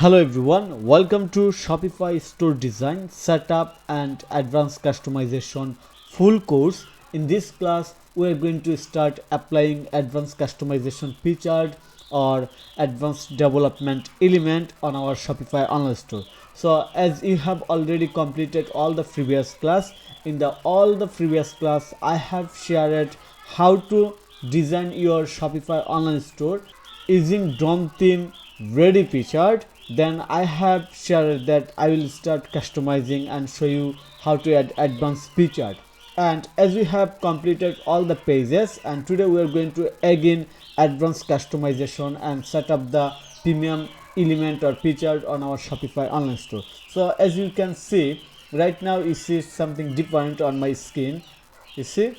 Hello everyone, welcome to Shopify Store Design, Setup and Advanced Customization full course. In this class, we are going to start applying advanced customization featured or advanced development element on our Shopify online store. So as you have already completed all the previous class, in all the previous class I have shared how to design your Shopify online store using Dawn theme ready featured. Then I have shared that I will start customizing and show you how to add advanced featured. And as we have completed all the pages, and today we are going to again advanced customization and set up the premium element or featured on our Shopify online store. So as you can see right now, you see something different on my screen. You see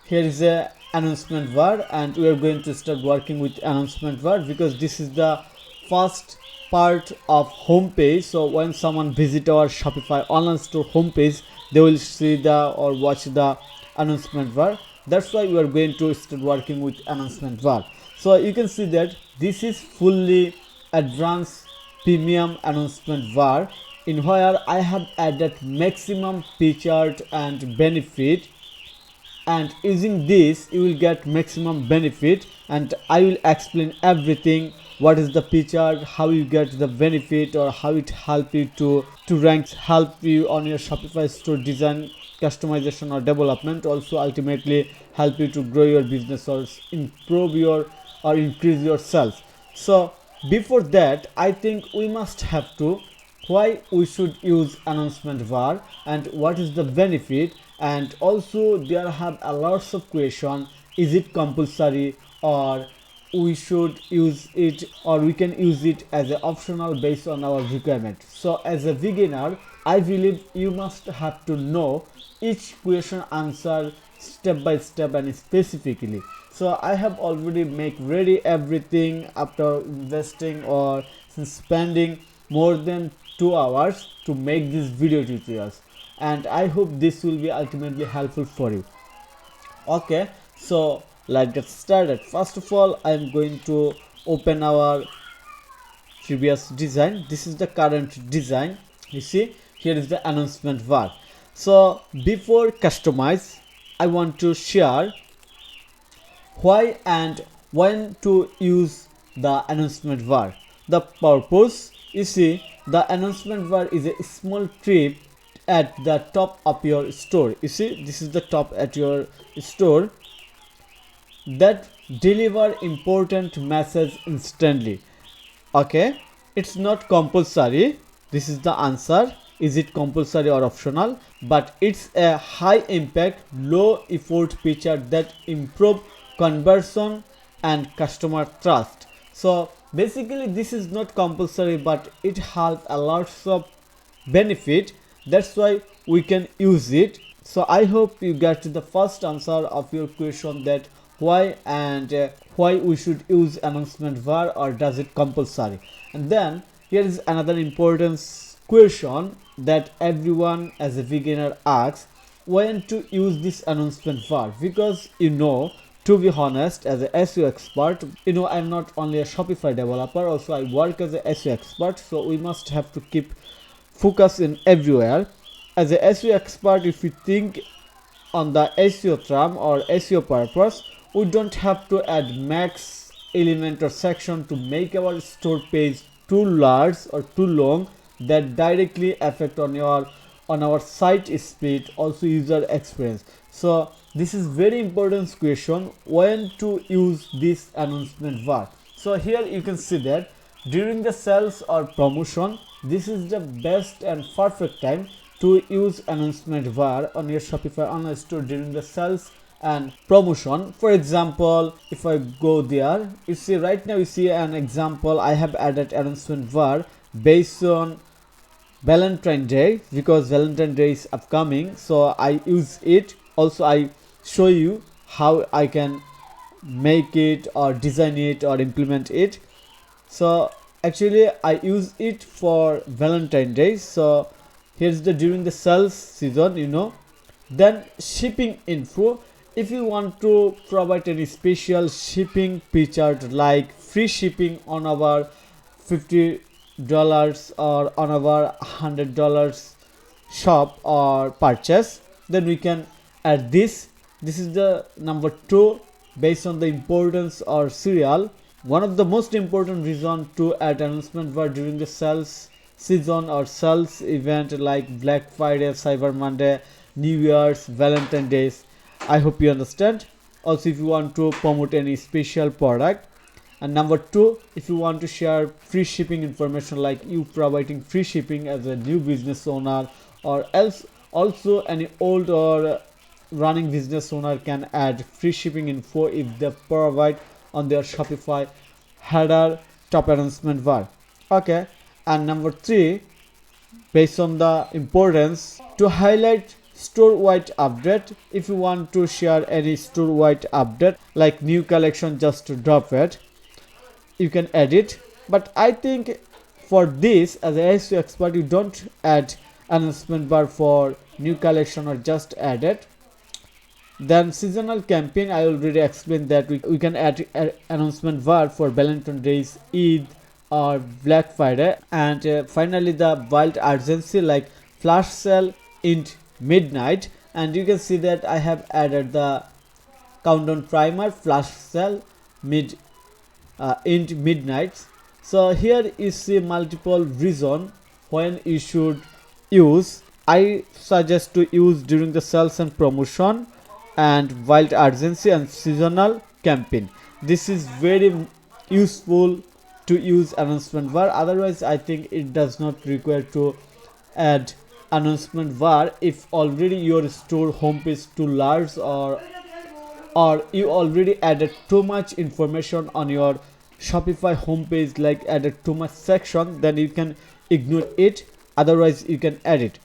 here is a announcement bar, and we are going to start working with announcement bar because this is the first part of homepage. So when someone visit our Shopify online store homepage, they will see the or watch the announcement bar. That's why we are going to start working with announcement bar. So you can see that this is fully advanced premium announcement bar, in where I have added maximum featured and benefit, and using this you will get maximum benefit. And I will explain everything, what is the feature, how you get the benefit, or how it help you to rank, help you on your Shopify store design, customization or development, also ultimately help you to grow your business or improve your or increase your sales. So before that, I think we must have to why we should use announcement bar and what is the benefit. And also there have a lots of question, is it compulsory, or we should use it, or we can use it as an optional based on our requirement. So as a beginner, I believe you must have to know each question answer step by step and specifically. So I have already make ready everything after investing or spending more than 2 hours to make these video tutorials, and I hope this will be ultimately helpful for you. Okay, so let's get started. First of all, I am going to open our previous design. This is the current design. You see here is the announcement bar. So before customize, I want to share why and when to use the announcement bar. The purpose, you see, the announcement bar is a small strip at the top of your store. You see, this is the top at your store that deliver important message instantly. Okay, it's not compulsory. This is the answer. Is it compulsory or optional? But it's a high impact, low effort feature that improve conversion and customer trust. So basically this is not compulsory, but it has a lots of benefit. That's why we can use it. So I hope you get the first answer of your question, that why and why we should use announcement bar, or does it compulsory. And then here is another important question that everyone as a beginner asks, when to use this announcement bar. Because to be honest, as a SEO expert, I'm not only a Shopify developer, also I work as a SEO expert, so we must have to keep focus in everywhere. As a SEO expert, if we think on the SEO term or SEO purpose, we don't have to add max element or section to make our store page too large or too long, that directly affect on our site speed, also user experience. So this is very important question, when to use this announcement bar. So here you can see that during the sales or promotion, this is the best and perfect time to use announcement bar on your Shopify online store during the sales and promotion. For example, if I go there, you see right now, you see an example, I have added announcement bar based on Valentine Day, because Valentine Day is upcoming, so I use it. Also I show you how I can make it or design it or implement it. So actually I use it for Valentine Day. So here's the during the sales season. Then shipping info, if you want to provide any special shipping featured like free shipping on our $50 or on our $100 shop or purchase, then we can add this. This is the number 2 based on the importance or serial. One of the most important reason to add announcement were during the sales season or sales event like Black Friday, Cyber Monday, New Year's, Valentine's Days. I hope you understand. Also, if you want to promote any special product. And number 2, if you want to share free shipping information, like you providing free shipping as a new business owner, or else also any old or running business owner can add free shipping info if they provide on their Shopify header top announcement bar. Okay. And number 3, based on the importance, to highlight store-wide update. If you want to share any store-wide update like new collection, just to drop it, you can add it. But I think for this, as a SEO expert, you don't add announcement bar for new collection, or just add it. Then seasonal campaign, I already explained that we can add announcement bar for Valentine's Days, Eid, or Black Friday. And finally, the wild urgency, like flash sale in midnight. And you can see that I have added the countdown timer flash sale in midnight. So here you see multiple reason when you should use. I suggest to use during the sales and promotion, and wild urgency, and seasonal campaign. This is very useful to use announcement bar. Otherwise, I think it does not require to add announcement bar if already your store homepage too large, or you already added too much information on your Shopify homepage, like added too much section. Then you can ignore it. Otherwise, you can add it.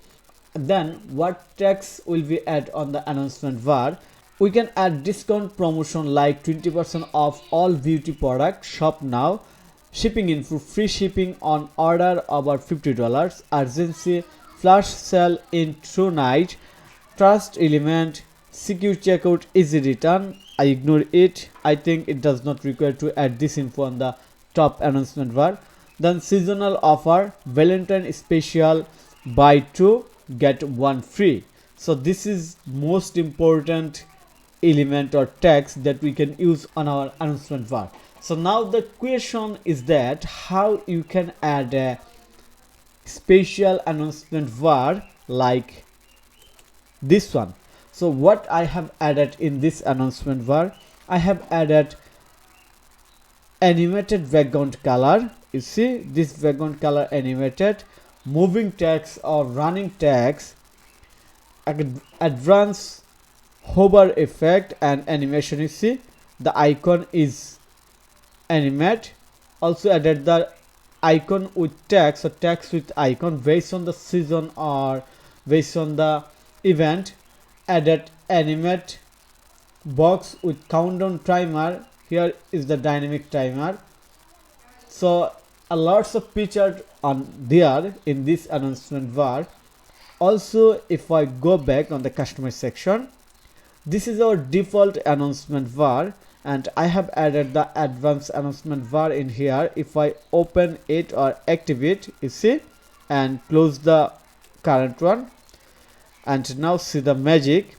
Then what text will we add on the announcement bar? We can add discount promotion like 20% off all beauty products, shop now, shipping info, free shipping on order over $50, urgency, flash sale in tonight, trust element, secure checkout, easy return. I ignore it. I think it does not require to add this info on the top announcement bar. Then seasonal offer, Valentine special, buy 2 get 1 free. So this is most important element or text that we can use on our announcement bar. So now the question is that how you can add a special announcement bar like this one. So what I have added in this announcement bar, I have added animated background color. You see this background color animated, moving text or running text, advanced hover effect and animation. You see the icon is animate. Also added the icon with text, or text with icon based on the season or based on the event. Added animate box with countdown timer. Here is the dynamic timer. So a lots of features on there in this announcement bar. Also, if I go back on the customer section, this is our default announcement bar, and I have added the advanced announcement bar in here. If I open it or activate, you see, and close the current one, and now see the magic.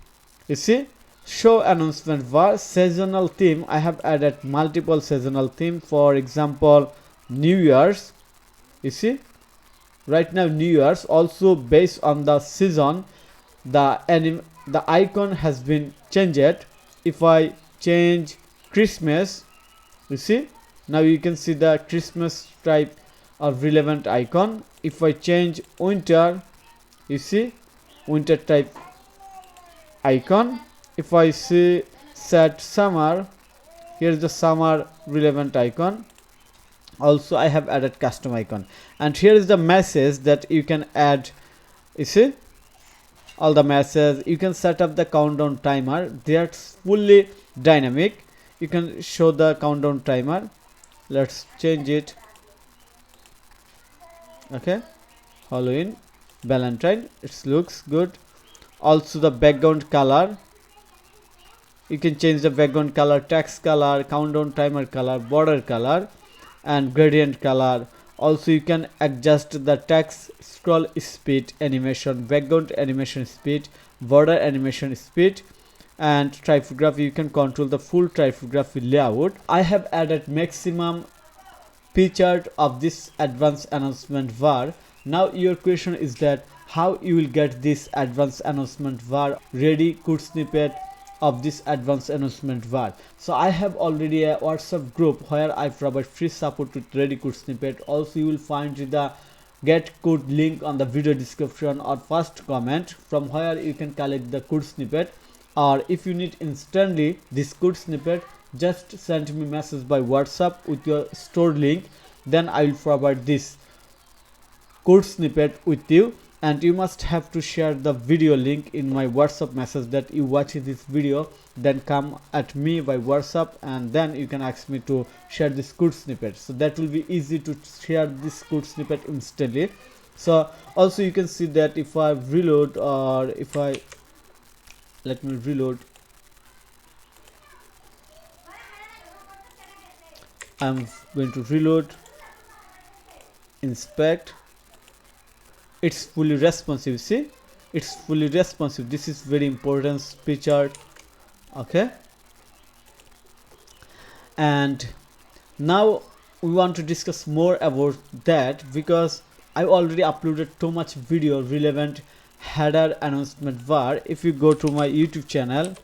You see, show announcement bar, seasonal theme. I have added multiple seasonal theme. For example, New Year's. You see, right now New Year's. Also based on the season, the icon has been changed. If I change Christmas, you see, now you can see the Christmas type of relevant icon. If I change winter, you see winter type icon. If I see set summer, here is the summer relevant icon. Also I have added custom icon, and here is the message that you can add. You see all the message. You can set up the countdown timer. That's fully dynamic. You can show the countdown timer. Let's change it. Okay, Halloween, Valentine, it looks good. Also the background color, you can change the background color, text color, countdown timer color, border color, and gradient color. Also you can adjust the text scroll speed, animation, background animation speed, border animation speed, and typography. You can control the full typography layout. I have added maximum picture of this advanced announcement bar. Now your question is that how you will get this advanced announcement bar ready code snippet of this advanced announcement bar. So I have already a WhatsApp group where I provide free support with ready code snippet. Also you will find the get code link on the video description or first comment, from where you can collect the code snippet. Or if you need instantly this code snippet, just send me message by WhatsApp with your store link, then I will provide this code snippet with you. And you must have to share the video link in my WhatsApp message that you watch this video, then come at me by WhatsApp, and then you can ask me to share this code snippet. So that will be easy to share this code snippet instantly. So also you can see that if I reload, or if I let me reload, I'm going to reload, inspect, it's fully responsive. See, it's fully responsive. This is very important feature. Okay, and now we want to discuss more about that, because I already uploaded too much video relevant header announcement bar. If you go to my YouTube channel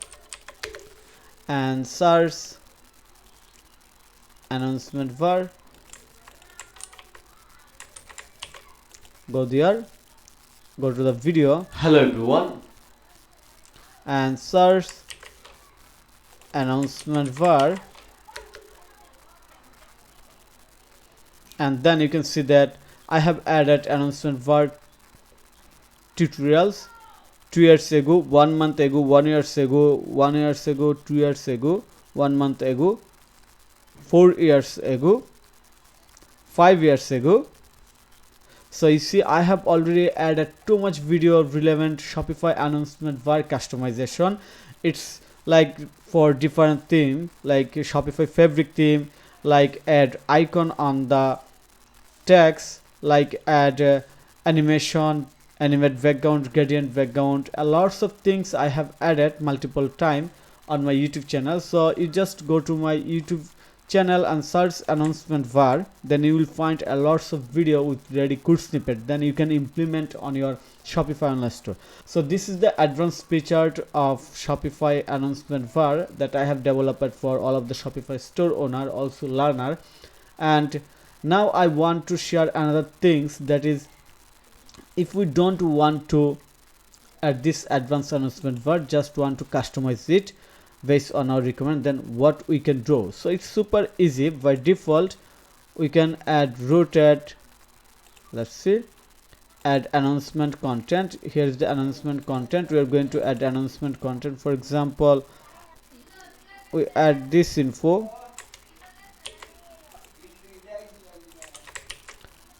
and search announcement bar, go there, go to the video, hello everyone, and search announcement bar, and then you can see that I have added announcement bar tutorials 2 years ago, 1 month ago, 1 years ago, 1 years ago, 2 years ago, 1 month ago, 4 years ago, 5 years ago. So you see I have already added too much video relevant Shopify announcement bar customization. It's like for different theme, like Shopify fabric theme, like add icon on the text, like add animation, animate background, gradient background, lots of things I have added multiple time on my YouTube channel. So you just go to my YouTube channel and search announcement bar, then you will find a lots of video with ready code snippet, then you can implement on your Shopify online store. So this is the advanced feature of Shopify announcement bar that I have developed for all of the Shopify store owner, also learner. And now I want to share another things, that is, if we don't want to add this advanced announcement bar, just want to customize it based on our requirement, then what we can do. So it's super easy. By default we can add rotate, let's see, add announcement content. Here is the announcement content. We are going to add announcement content. For example, we add this info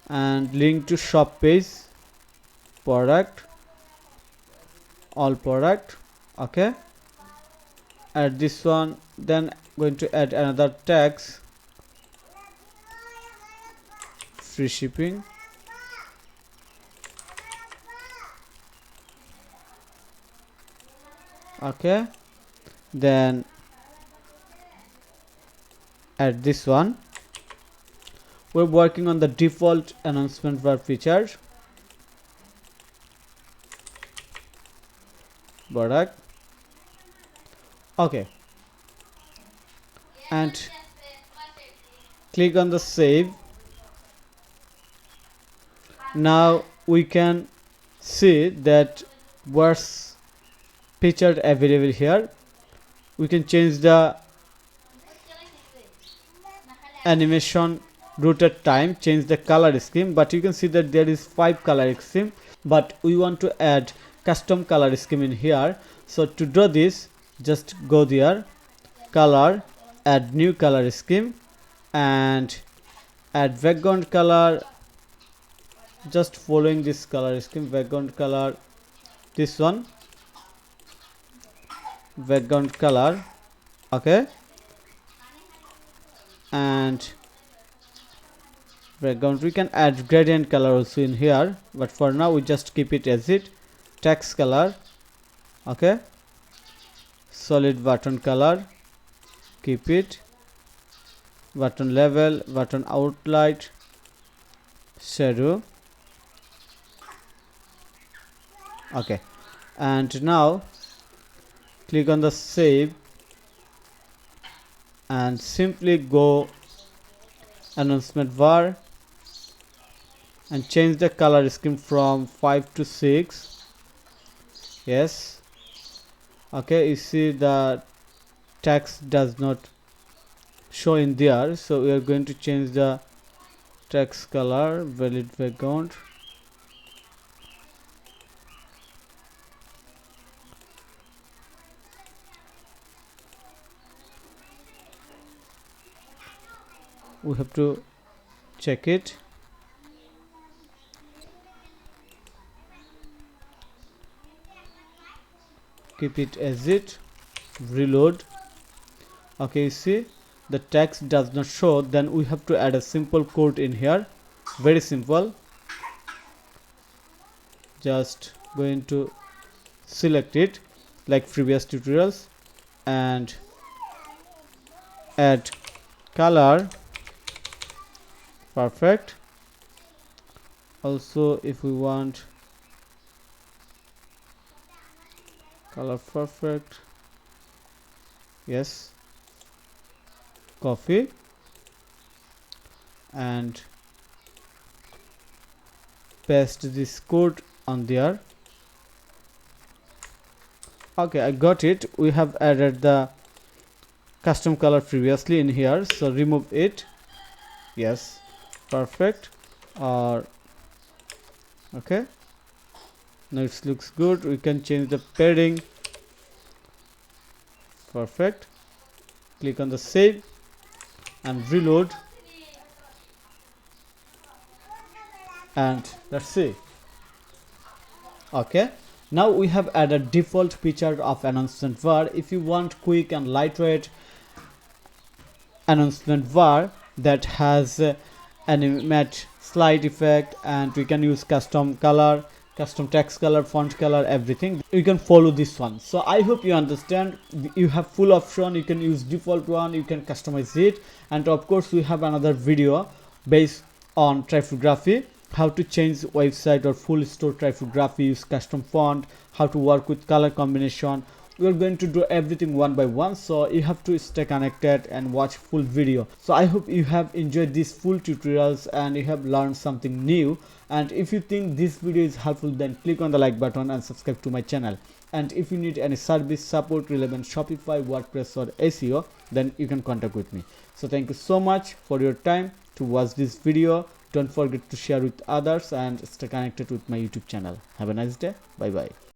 and link to shop page, product, all product. Okay, add this one, then going to add another tags, free shipping, okay, then add this one. We're working on the default announcement bar feature, product, okay, and click on the save. Now we can see that what's featured available here. We can change the animation rotate time, change the color scheme, but you can see that there is 5 color scheme, but we want to add custom color scheme in here. So to do this, just go there, color, add new color scheme, and add background color, just following this color scheme, background color, this one, background color, okay, and background. We can add gradient color also in here, but for now we just keep it as it. Text color, okay. Solid button color, keep it. Button level, button outline, shadow, okay. And now click on the save and simply go announcement bar and change the color scheme from 5 to 6. Yes, okay. You see the text does not show in there, so we are going to change the text color. Valid background, we have to check it. Keep it as it. Reload. Okay, you see the text does not show, then we have to add a simple code in here. Very simple. Just going to select it like previous tutorials and add color. Perfect. Also, if we want color, perfect. Yes, copy and paste this code on there. Okay, I got it. We have added the custom color previously in here, so remove it. Yes, perfect. Or okay, now it looks good. We can change the padding. Perfect. Click on the save and reload, and let's see. Okay, now we have added default feature of announcement bar. If you want quick and lightweight announcement bar that has animate slide effect, and we can use custom color, custom text color, font color, everything, you can follow this one. So I hope you understand. You have full option. You can use default one, you can customize it, and of course we have another video based on typography, how to change website or full store typography, use custom font, how to work with color combination. We are going to do everything one by one, so you have to stay connected and watch full video. So I hope you have enjoyed these full tutorials and you have learned something new. And if you think this video is helpful, then click on the like button and subscribe to my channel. And if you need any service support relevant Shopify, WordPress or SEO, then you can contact with me. So thank you so much for your time to watch this video. Don't forget to share with others and stay connected with my YouTube channel. Have a nice day. Bye bye.